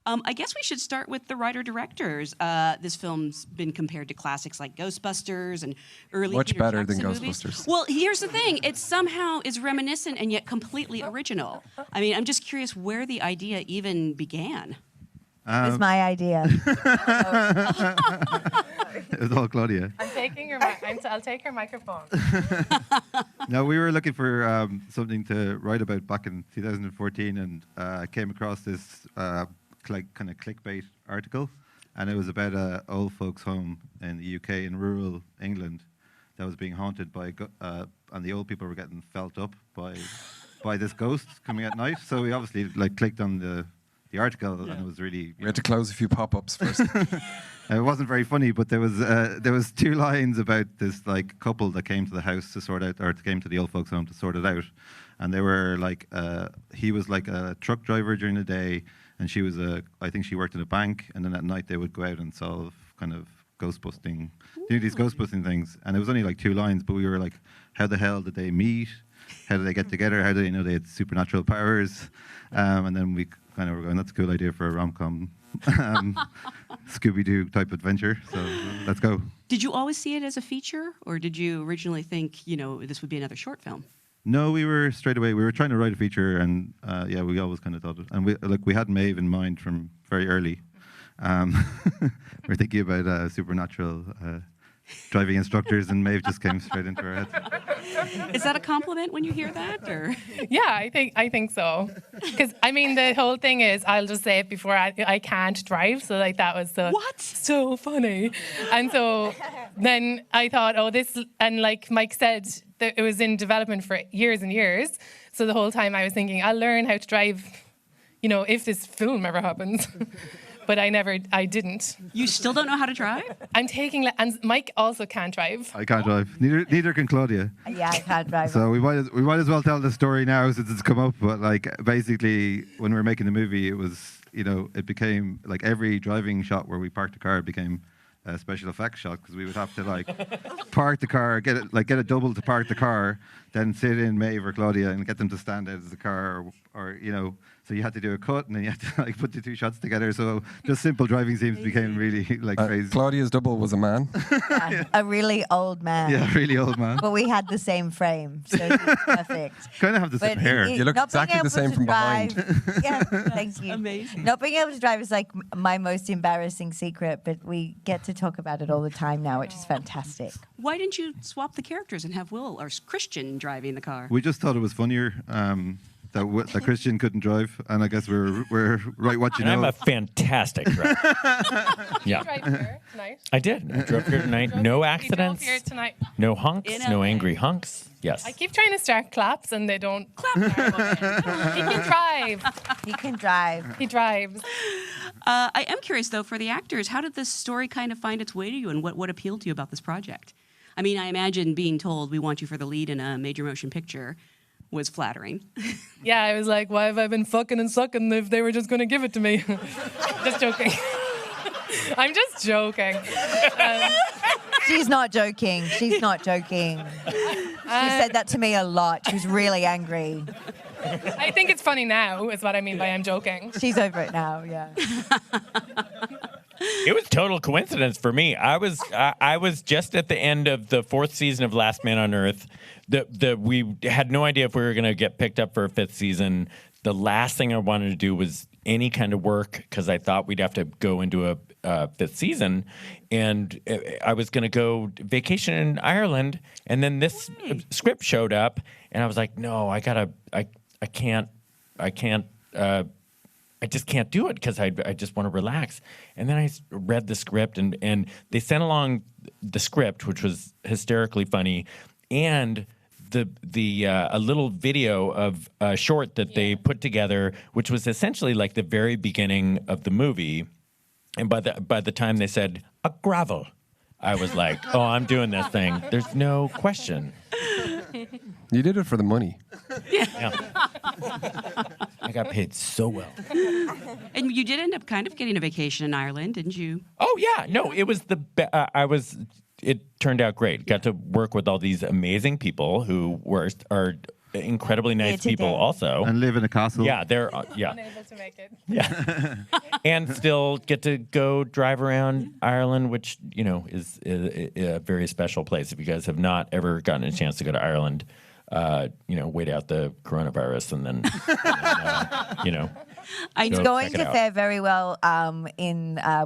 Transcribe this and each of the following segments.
I guess we should start with the writer-directors. This film's been compared to classics like Ghostbusters and early Much Peter better than Jackson movies. Ghostbusters. Well, here's the thing. It somehow is reminiscent and yet completely original. I mean, I'm just curious where the idea even began. It was my idea. It was all Claudia. I'm taking your I'll take your microphone. No, we were looking for something to write about back in 2014, and came across this kind of clickbait article, and it was about a old folks' home in the UK in rural England that was being haunted by, and the old people were getting felt up by this ghost coming at night. So we obviously clicked on the article, and it was really. We had to close a few pop-ups first. It wasn't very funny, but there was 2 lines about this couple that came to the house to sort out, or came to the old folks' home to sort it out, and they were he was a truck driver during the day, and she was I think she worked in a bank, and then at night they would go out and solve kind of ghostbusting, do these ghostbusting things, and it was only 2 lines, but we were like, how the hell did they meet? How did they get together? How do they know they had supernatural powers? And then we kind of were going, that's a cool idea for a rom-com, Scooby-Doo type adventure. So let's go. Did you always see it as a feature, or did you originally think, this would be another short film? No, we were straight away. We were trying to write a feature, and we always kind of thought it. And we had Maeve in mind from very early. We're thinking about supernatural driving instructors, and Maeve just came straight into our head. Is that a compliment when you hear that, or? Yeah, I think so. Because the whole thing is, I'll just say it before I can't drive, so that was so funny, and so then I thought, this, and like Mike said, it was in development for years and years. So the whole time I was thinking, I'll learn how to drive, if this film ever happens. But I didn't. You still don't know how to drive? I'm taking, and Mike also can't drive. I can't drive. Neither can Claudia. Yeah, I can't drive. So we might as well tell the story now since it's come up. But basically, when we were making the movie, it was it became every driving shot where we parked the car became a special effects shot, because we would have to park the car, get a double to park the car, then sit in Maeve or Claudia and get them to stand out of the car, or so you had to do a cut, and then you had to put the 2 shots together. So just simple driving scenes became really crazy. Claudia's double was a man. Yeah, a really old man. Yeah, really old man. But we had the same frame, so it was perfect. Kind of have the same hair. You look exactly the same from behind. Yeah, thank you. Amazing. Not being able to drive is my most embarrassing secret, but we get to talk about it all the time now, which is fantastic. Why didn't you swap the characters and have Will or Christian driving the car? We just thought it was funnier that Christian couldn't drive, and I guess we're right what you know. I'm a fantastic driver. Yeah. You drove here tonight? I did. I drove here tonight. No accidents. We drove here tonight. No hunks. No angry hunks. Yes. I keep trying to start claps and they don't clap. He can drive. He can drive. He drives. I am curious, though, for the actors, how did this story kind of find its way to you, and what appealed to you about this project? I mean, I imagine being told we want you for the lead in a major motion picture was flattering. Yeah, I was like, why have I been fucking and sucking if they were just going to give it to me? Just joking. I'm just joking. She's not joking. She's not joking. She said that to me a lot. She was really angry. I think it's funny now, is what I mean by I'm joking. She's over it now, yeah. It was total coincidence for me. I was just at the end of the 4th season of Last Man on Earth. We had no idea if we were going to get picked up for a 5th season. The last thing I wanted to do was any kind of work, because I thought we'd have to go into a 5th season, and I was going to go vacation in Ireland, and then this script showed up, and I was like, no, I just can't do it, because I just want to relax. And then I read the script, and they sent along the script, which was hysterically funny, and a little video of a short that they put together, which was essentially like the very beginning of the movie. And by the time they said a gravel, I was like, oh, I'm doing this thing. There's no question. You did it for the money. Yeah. I got paid so well. And you did end up kind of getting a vacation in Ireland, didn't you? Oh yeah, no, it was it turned out great. Got to work with all these amazing people who are incredibly nice to people day. also. And live in a castle. Yeah, they're yeah. Unable to make it. Yeah, and still get to go drive around Ireland, which is a very special place. If you guys have not ever gotten a chance to go to Ireland, wait out the coronavirus and then, It's go going check it to out. fare very well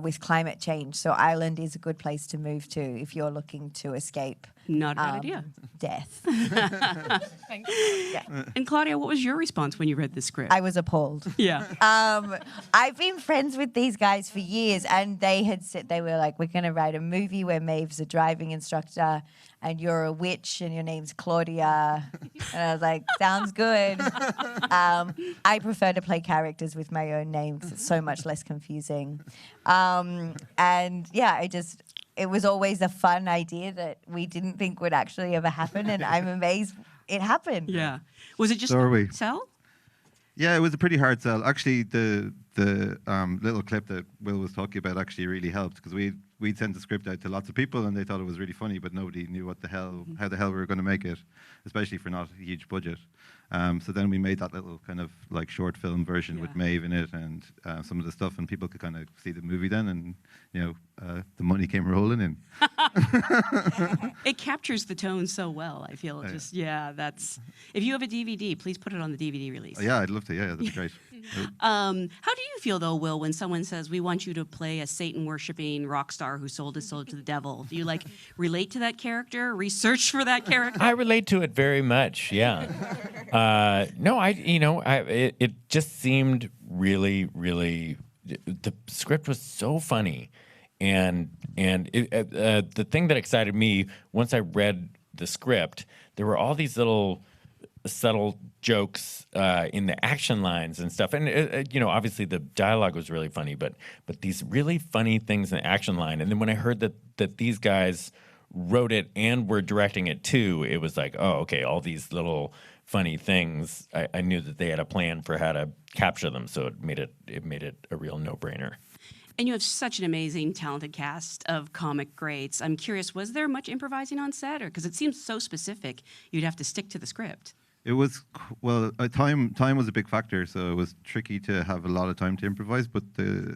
with climate change. So Ireland is a good place to move to if you're looking to escape Not a bad idea. death. Thank you. And Claudia, what was your response when you read the script? I was appalled. yeah. I've been friends with these guys for years, and they had said they were like, "We're going to write a movie where Maeve's a driving instructor, and you're a witch, and your name's Claudia." And I was like, "Sounds good." I prefer to play characters with my own name because it's so much less confusing. And yeah, it was always a fun idea that we didn't think would actually ever happen, and I'm amazed it happened. Yeah. Was it just So are we. a sell? Yeah, it was a pretty hard sell. Actually, the little clip that Will was talking about actually really helped because we'd sent the script out to lots of people and they thought it was really funny, but nobody knew how the hell we were going to make it, especially for not a huge budget. So then we made that little kind of like short film version with Maeve in it and some of the stuff, and people could kind of see the movie then, and the money came rolling in. It captures the tone so well. I feel that's. If you have a DVD, please put it on the DVD release. Oh, yeah, I'd love to. Yeah, that'd be great. How do you feel though, Will, when someone says we want you to play a Satan-worshiping rock star who sold his soul to the devil? Do you relate to that character? Research for that character? I relate to it very much. Yeah. No, it just seemed really, really. The script was so funny, and the thing that excited me once I read the script, there were all these little subtle jokes in the action lines and stuff, and obviously the dialogue was really funny, but these really funny things in the action line, and then when I heard that these guys wrote it and were directing it too, it was like, oh, okay, all these little funny things. I knew that they had a plan for how to capture them, so it made it a real no-brainer. And you have such an amazing, talented cast of comic greats. I'm curious, was there much improvising on set, or because it seems so specific, you'd have to stick to the script? It was time was a big factor, so it was tricky to have a lot of time to improvise. But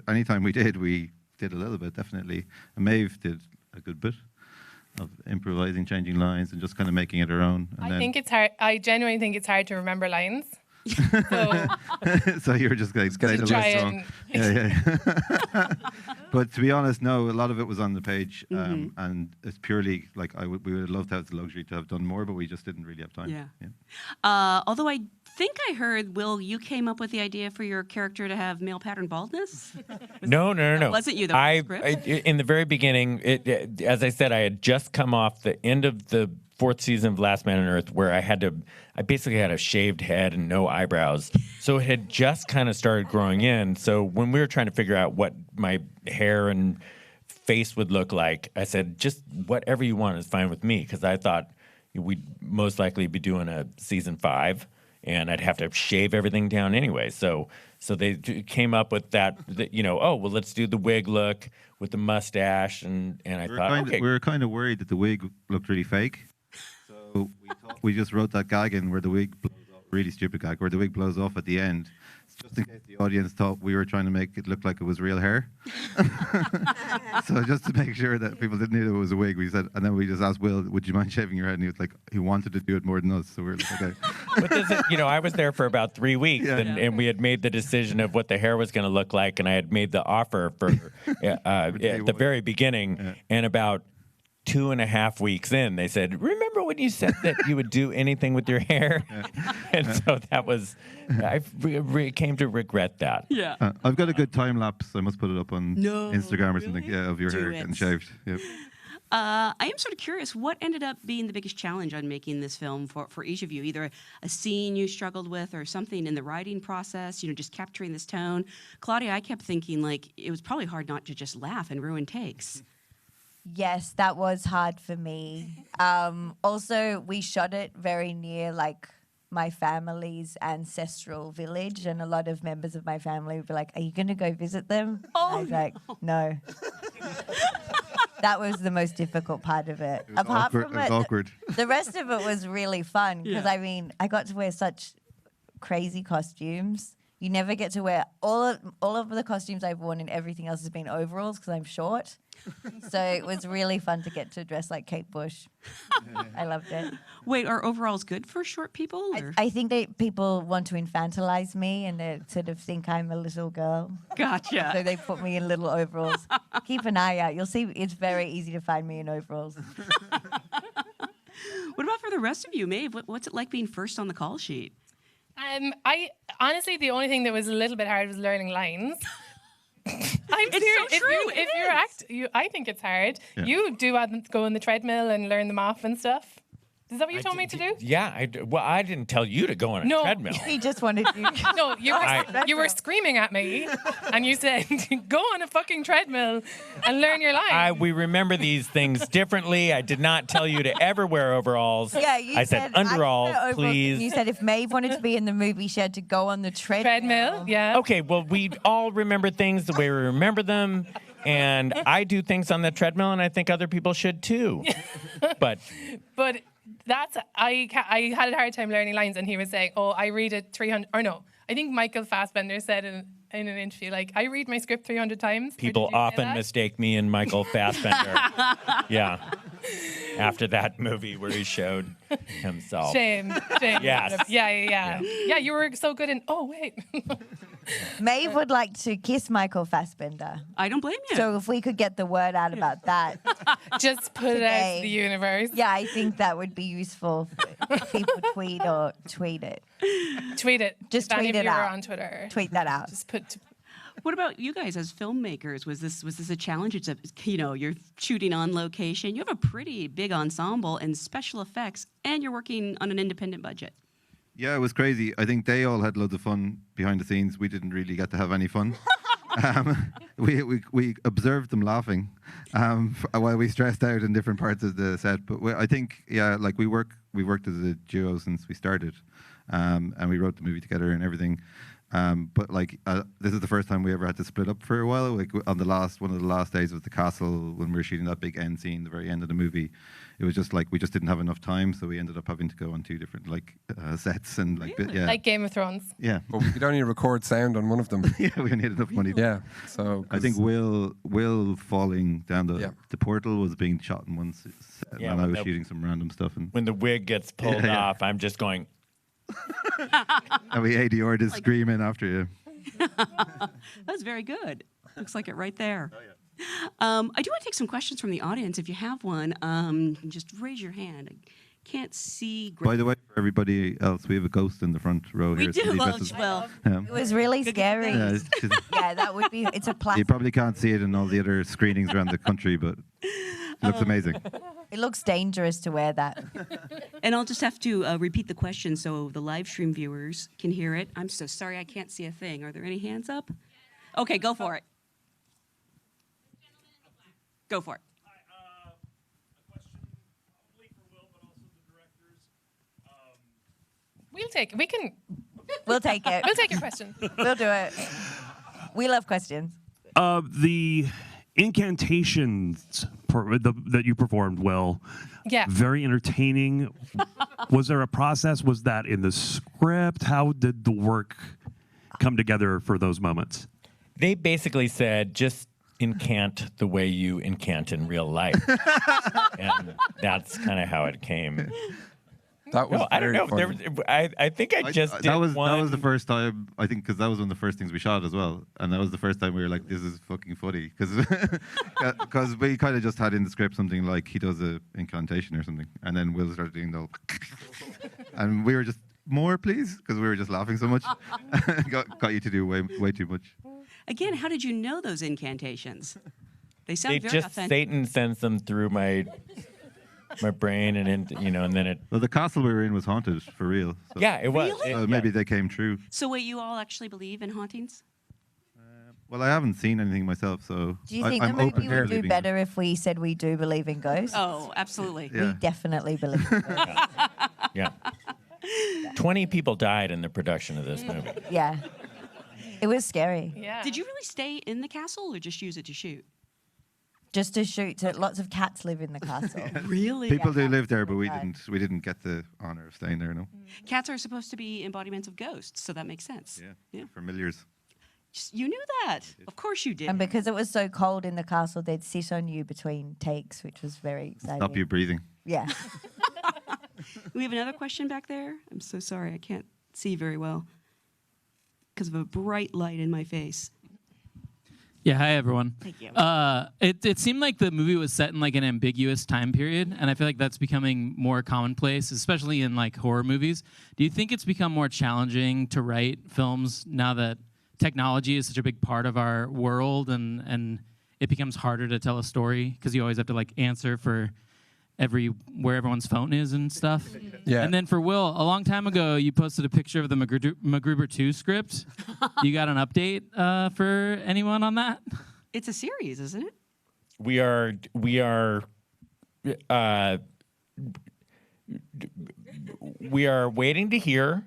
anytime we did a little bit, definitely. And Maeve did a good bit of improvising, changing lines, and just kind of making it her own. And I think it's hard. I genuinely think it's hard to remember lines. So, so you're just going to say the try last song. and Yeah. But to be honest, no, a lot of it was on the page, and it's purely like we would love to have the luxury to have done more, but we just didn't really have time. Yeah. Although I think I heard, Will, you came up with the idea for your character to have male pattern baldness? No. Wasn't you, the script? In the very beginning, as I said, I had just come off the end of the 4th season of Last Man on Earth, where I basically had a shaved head and no eyebrows. So it had just kind of started growing in. So when we were trying to figure out what my hair and face would look like, I said, just whatever you want is fine with me, because I thought we'd most likely be doing a season 5, and I'd have to shave everything down anyway. So they came up with that let's do the wig look with the mustache, and I thought, we were kind of worried that the wig looked really fake. So we just wrote that gag in where the wig blows off, really stupid gag, where the wig blows off at the end, just in case the audience thought we were trying to make it look like it was real hair. So just to make sure that people didn't know it was a wig, we said, and then we just asked Will, would you mind shaving your head? And he was like, he wanted to do it more than us, so we were like, okay. But I was there for about 3 weeks, and we had made the decision of what the hair was going to look like, and I had made the offer for at the very beginning, and about 2.5 weeks in, they said, remember when you said that you would do anything with your hair? And so that was, I came to regret that. Yeah. I've got a good time lapse. I must put it up on Instagram or something. Yeah, of your Do hair it. getting shaved. Yep. I am sort of curious, what ended up being the biggest challenge on making this film for each of you? Either a scene you struggled with or something in the writing process, just capturing this tone. Claudia, I kept thinking, it was probably hard not to just laugh and ruin takes. Yes, that was hard for me. Also, we shot it very near my family's ancestral village, and a lot of members of my family would be like, "Are you going to go visit them?" Oh, I was like, "No." That was the most difficult part of it. It was awkward. It was awkward. The rest of it was really fun because I mean, I got to wear such crazy costumes. You never get to wear all of the costumes I've worn, and everything else has been overalls because I'm short. So it was really fun to get to dress like Kate Bush. I loved it. Wait, are overalls good for short people? Or? I think people want to infantilize me and they sort of think I'm a little girl. Gotcha. So they put me in little overalls. Keep an eye out. You'll see it's very easy to find me in overalls. What about for the rest of you, Maeve? What's it like being first on the call sheet? I honestly, the only thing that was a little bit hard was learning lines. I'm serious. so true. If you're I think it's hard. Yeah. You do go on the treadmill and learn them off and stuff. Is that what you told me to do? Yeah, I didn't tell you to go on a treadmill. He just wanted you. No, you were screaming at me, and you said, "Go on a fucking treadmill and learn your lines." We remember these things differently. I did not tell you to ever wear overalls. Yeah, you I said underalls, please. You said if Maeve wanted to be in the movie, she had to go on the treadmill. Yeah. Okay, well, we all remember things the way we remember them. And I do things on the treadmill, and I think other people should too. But I had a hard time learning lines, and he was saying, "Oh, I read it 300." Or no, I think Michael Fassbender said in an interview, like, "I read my script 300 times." people often mistake me and Michael Fassbender. Yeah. After that movie where he showed himself. Shame. Yes. Yeah. You were so good in. Oh wait. Maeve would like to kiss Michael Fassbender. I don't blame you. So if we could get the word out about that. Just put it out Today. to the universe. Yeah, I think that would be useful for people tweet it. Tweet it. Just If any tweet of it you are out. on Twitter. Tweet that out. Just put. What about you guys as filmmakers? Was this a challenge? It's you're shooting on location. You have a pretty big ensemble and special effects, and you're working on an independent budget. Yeah, it was crazy. I think they all had loads of fun behind the scenes. We didn't really get to have any fun. We observed them laughing while we stressed out in different parts of the set. But I think, like we worked as a duo since we started, and we wrote the movie together and everything. But like this is the first time we ever had to split up for a while. Like on one of the last days of the castle, when we were shooting that big end scene, the very end of the movie, it was just like we just didn't have enough time, so we ended up having to go on two different sets and Really? Like Game of Thrones. Yeah. But we could only record sound on one of them. Yeah, we only had enough money. Yeah. So I think Will falling down the portal was being shot in one set, Yeah, and I was when shooting some random stuff, and When the wig gets pulled off, I'm just going, we ADR'd is screaming after you. That's very good. Looks like it right there. I do want to take some questions from the audience. If you have one, just raise your hand. I can't see. By the way, for everybody else, we have a ghost in the front row We here. do. Cindy Well, dresses- It was really scary. Yeah, Yeah, that would be. It's a you plastic. probably can't see it in all the other screenings around the country, but it looks amazing. It looks dangerous to wear that. And I'll just have to repeat the question so the live stream viewers can hear it. I'm so sorry, I can't see a thing. Are there any hands up? Okay, go for it. Go for it. Hi, a question probably for Will, but also the directors. We'll take it. We can. We'll take it. We'll take your question. We'll do it. We love questions. The incantations that you performed, Will, Yeah. very entertaining. Was there a process? Was that in the script? How did the work come together for those moments? they basically said, just incant the way you incant in real life. And that's kind of how it came. That was I don't very know. funny. I think I just did that was one. the first time, I think, because that was one of the first things we shot as well, and that was the first time we were like, "This is fucking funny," because we kind of just had in the script something like he does a incantation or something, and then Will started doing the, and we were just more please because we were just laughing so much, got you to do way too much. Again, how did you know those incantations? They sound They very just authentic. Satan sends them through my brain and into, and then it. Well, the castle we were in was haunted for real. So, Yeah, it was. Really? It- so maybe they came true. So wait, you all actually believe in hauntings? Well, I haven't seen anything myself, so Do you think I'm the open movie to would do believing. better if we said we do believe in ghosts? Oh, absolutely. Yeah. We definitely believe in ghosts. Yeah. 20 people died in the production of this movie. Yeah. It was scary. Yeah. Did you really stay in the castle or just use it to shoot? just to shoot. So lots of cats live in the castle. Really? People do Yeah. live there, but we Right. didn't. We didn't get the honor of staying there. No. Cats are supposed to be embodiments of ghosts, so that makes sense. Yeah. Familiars. You knew that. Of course you did. And because it was so cold in the castle, they'd sit on you between takes, which was very exciting. Stop you breathing. Yeah. We have another question back there. I'm so sorry. I can't see very well because of a bright light in my face. Yeah, hi everyone. Thank you. It seemed like the movie was set in like an ambiguous time period, and I feel like that's becoming more commonplace, especially in like horror movies. Do you think it's become more challenging to write films now that technology is such a big part of our world, and it becomes harder to tell a story because you always have to like answer for where everyone's phone is and stuff? Yeah. And then for Will, a long time ago, you posted a picture of the MacGruber 2 script. You got an update for anyone on that? It's a series, isn't it? We are waiting to hear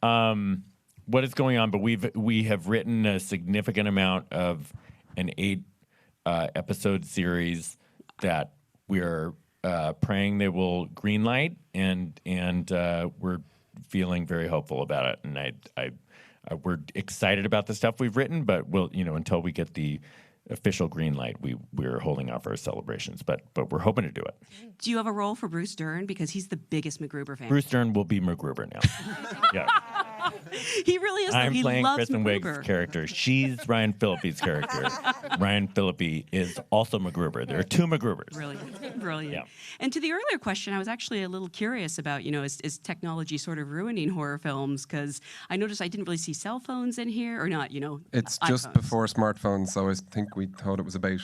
what is going on, but we have written a significant amount of an 8 episode series that we are praying they will greenlight, and we're feeling very hopeful about it. And we're excited about the stuff we've written, but we'll, until we get the official green light, we're holding off our celebrations, but we're hoping to do it. Do you have a role for Bruce Dern? Because he's the biggest MacGruber fan. Bruce Dern will be MacGruber now. Yeah. He really is. I'm he playing loves Kristen MacGruber. Wiig's character. She's Ryan Phillippe's character. Ryan Phillippe is also MacGruber. There are 2 MacGrubers. Brilliant, brilliant. Yeah. And to the earlier question, I was actually a little curious about, is technology sort of ruining horror films? Because I noticed I didn't really see cell phones in here, or not, It's just iPhones. before smartphones, so I think we thought it was about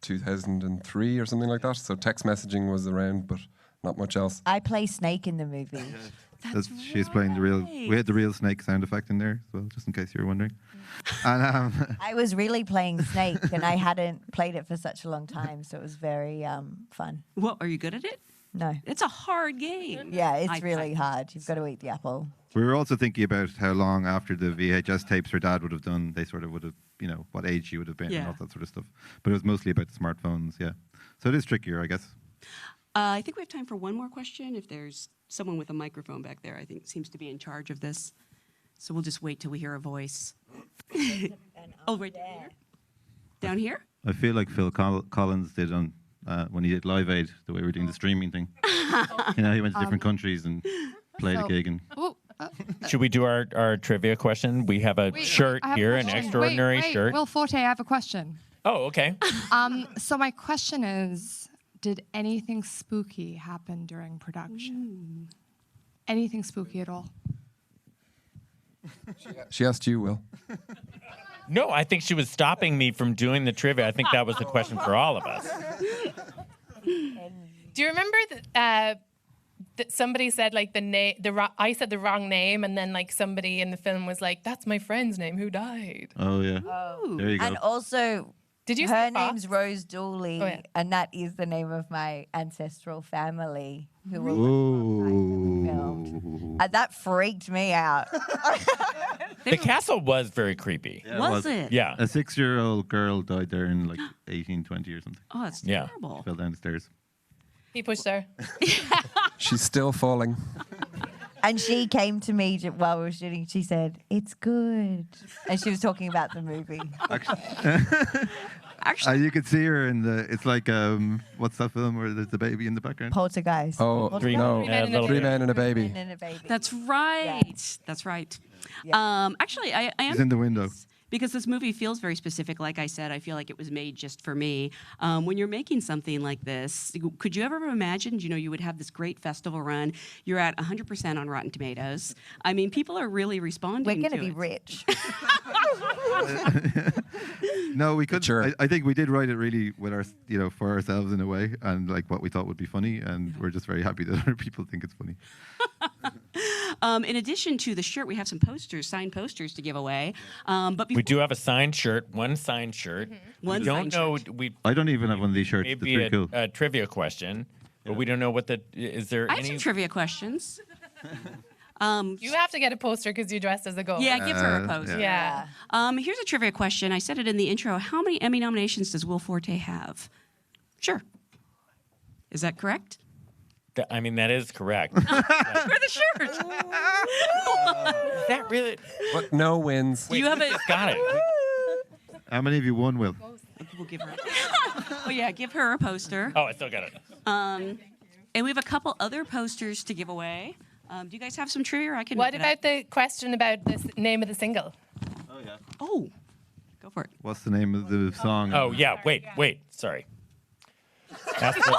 2003 or something like that. So text messaging was around, but not much else. I play Snake in the movie. She's playing the real. We had the real snake sound effect in there as well, just in case you were wondering. And I was really playing Snake, and I hadn't played it for such a long time, so it was very fun. What, are you good at it? No. It's a hard game. Yeah, it's I- really hard. You've got to eat the apple. we were also thinking about how long after the VHS tapes her dad would have done. They sort of would have, what age she would have been Yeah. and all that sort of stuff. But it was mostly about the smartphones. Yeah. So it is trickier, I guess. I think we have time for one more question. If there's someone with a microphone back there, I think seems to be in charge of this. So we'll just wait till we hear a voice. Oh, right down here? Down here? I feel like Phil Collins did on when he did Live Aid, the way we're doing the streaming thing. He went to different countries and played a gig. And Should we do our trivia question? We have a shirt I have a here, an question. extraordinary Wait, shirt. Will Forte, I have a question. Oh, okay. So my question is, did anything spooky happen during production? Anything spooky at all? She asked you, Will. No, I think she was stopping me from doing the trivia. I think that was the question for all of us. Do you remember that somebody said like I said the wrong name, and then like somebody in the film was like, "That's my friend's name who died." oh yeah, there you go. And also, Did you her say Fox? name's Rose Dooley, Oh, yeah. and that is the name of my ancestral family who were filmed. And that freaked me out. The castle was very creepy. Yeah, Was it? Yeah. A 6-year-old girl died there in like 1820 or something. Oh, that's Yeah. terrible. Fell down the stairs. He pushed her. She's still falling. And she came to me while we were shooting. She said, "It's good," and she was talking about the movie. Actually, You could see her in the. It's like what's that film where there's the baby in the background? Poltergeist. Oh, Three no. Men and a Three Baby. men and a baby. And a baby. that's right. That's right. Actually, I am She's in the window. because this movie feels very specific. Like I said, I feel like it was made just for me. When you're making something like this, could you ever have imagined, you would have this great festival run? You're at 100% on Rotten Tomatoes. I mean, people are really responding. We're going to to be it. rich. No, we could. Sure. I think we did write it really with our, for ourselves in a way, and like what we thought would be funny, and we're just very happy that other people think it's funny. In addition to the shirt, we have some posters, signed posters to give away. But We do have a signed shirt, one signed shirt. One We don't signed know. shirt. We I don't even have one of these shirts. It's maybe pretty cool. a trivia question, but we don't know what is there I have any. some trivia questions. You have to get a poster because you dressed as a ghost. Yeah, give her a poster. Yeah. Here's a trivia question. I said it in the intro. How many Emmy nominations does Will Forte have? Sure. Is that correct? I mean, that is correct. Wear the shirt. Is that really? But no wins. Do you have a? Got it. How many of you won, Will? We'll give her. Oh yeah, give her a poster. Oh, I still got it. And we have a couple other posters to give away. Do you guys have some trivia? I can. What make it up. about the question about the name of the single? Oh, go for it. What's the name of the song? Oh, yeah. Wait. Sorry. That's the...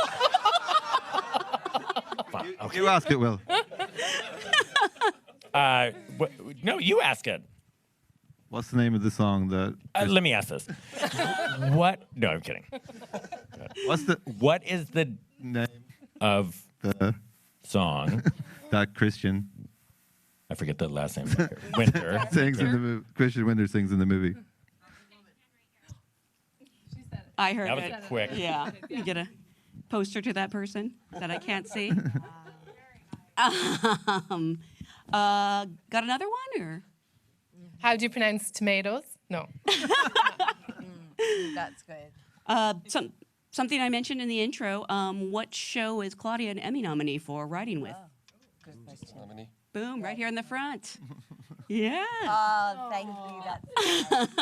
Fine, okay. You ask it, Will. No, you ask it. What's the name of the song that? Let me ask this. What? No, I'm kidding. What is the name of the song that Christian I forget the last name. Winter. sings in the movie? Christian Winter sings in the movie. I heard That was it. a quick. Yeah, you get a poster to that person that I can't see. Got another one or? How do you pronounce tomatoes? No. That's good. Something I mentioned in the intro. What show is Claudia an Emmy nominee for writing with? Good question. Boom, right here in the front. Yeah. Oh, thank you. That's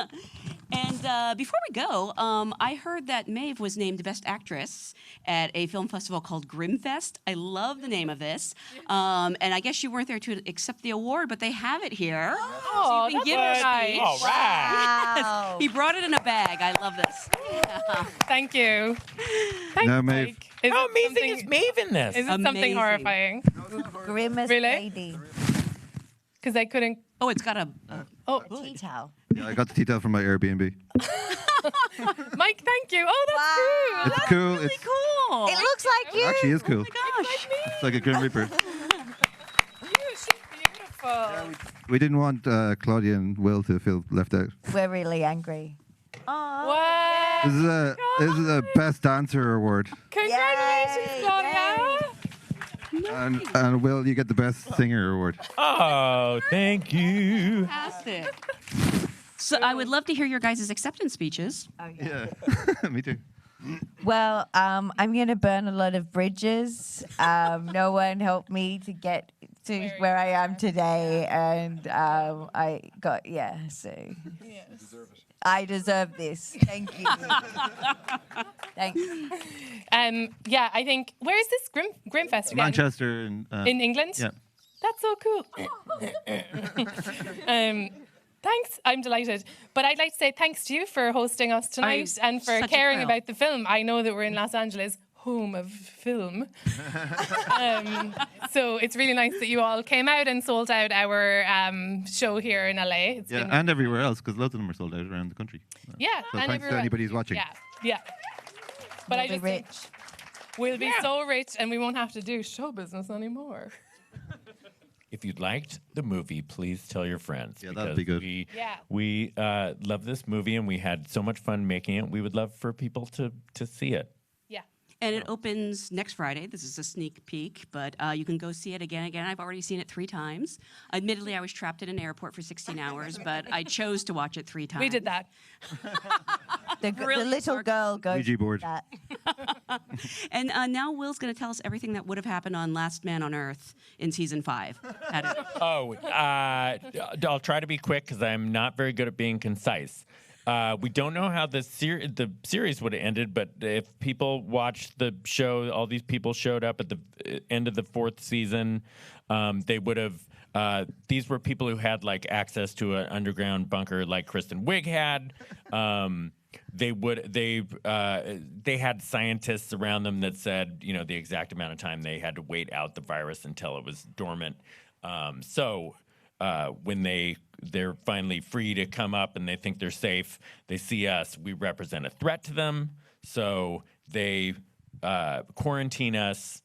And before we go, I heard that Maeve was named Best Actress at a film festival called Grimfest. I love the name of this. And I guess you weren't there to accept the award, but they have it here. Oh, so you can give her a nice. speech. All right. Yes. He brought it in a bag. I love this. Yeah. Thank you. Thanks, No, Maeve. Mike. Is How it amazing something- is Maeve in this? Is it something Amazing. horrifying? grimmest Really? lady. Because I couldn't. Oh, it's got a Oh, Tea towel. Yeah, I got the tea towel from my Airbnb. Mike, thank you. Oh, that's Wow. cool. It's cool. really cool. It looks like you. It actually is cool. Oh my gosh. It's like a Grim Reaper. She's beautiful. We didn't want Claudia and Will to feel left out. We're really angry. Wow. This is a Best Dancer award, Congratulations, Yay, Claudia. and Will, you get the Best Singer award. Oh, thank you. Fantastic. So I would love to hear your guys' acceptance speeches. Yeah, me too. Well, I'm going to burn a lot of bridges. No one helped me to get to where I am today, and I got so. I deserve this. Thank you. Thanks. Yeah, I think. Where is this Grimfest again? Manchester and In England? yeah. That's so cool. Thanks, I'm delighted. But I'd like to say thanks to you for hosting us tonight and for such a caring thrill. about the film. I know that we're in Los Angeles, home of film. So it's really nice that you all came out and sold out our show here in LA. It's Yeah, been, and everywhere else, because loads of them are sold out around the country. yeah, So and thanks to everywhere. anybody who's watching. Yeah. But We'll I be just think rich. we'll be so rich and we won't have to do show business anymore. If you liked the movie, please tell your friends. Yeah, that'd be good. We love this movie and we had so much fun making it. We would love for people to see it. Yeah. And it opens next Friday. This is a sneak peek, but you can go see it again. I've already seen it 3 times. Admittedly, I was trapped in an airport for 16 hours, but I chose to watch it 3 times. We did that. The little girl goes. Ouija board. That. And now Will's going to tell us everything that would have happened on Last Man on Earth in season 5. I'll try to be quick because I'm not very good at being concise. We don't know how the series would have ended, but if people watched the show, all these people showed up at the end of the 4th season. They would have. These were people who had like access to an underground bunker, like Kristen Wiig had. They had scientists around them that said, you know, the exact amount of time they had to wait out the virus until it was dormant. When they're finally free to come up and they think they're safe, they see us. We represent a threat to them, so they quarantine us.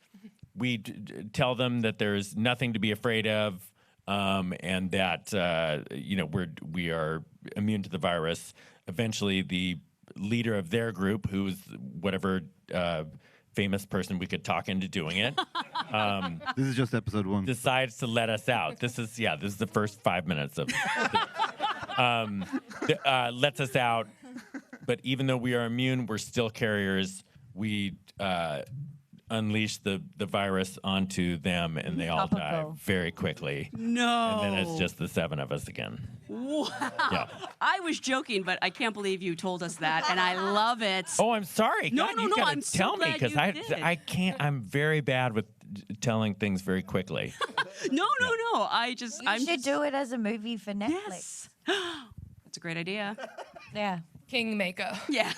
We tell them that there's nothing to be afraid of, and that we are immune to the virus. Eventually, the leader of their group, who's whatever famous person we could talk into doing it. This is just episode 1. Decides to let us out. This is the first 5 minutes of lets us out. But even though we are immune, we're still carriers. we unleash the virus onto them, and they all die Topical. very quickly. No. And then it's just the 7 of us again. Wow. Yeah. I was joking, but I can't believe you told us that, and I love it. Oh, I'm sorry. No, God, no, you no, gotta I'm so tell me glad because you did. I can't. I'm very bad with telling things very quickly. No. I'm You should do it as a movie for Netflix. Yes. That's a great idea. Yeah. Kingmaker. Yeah.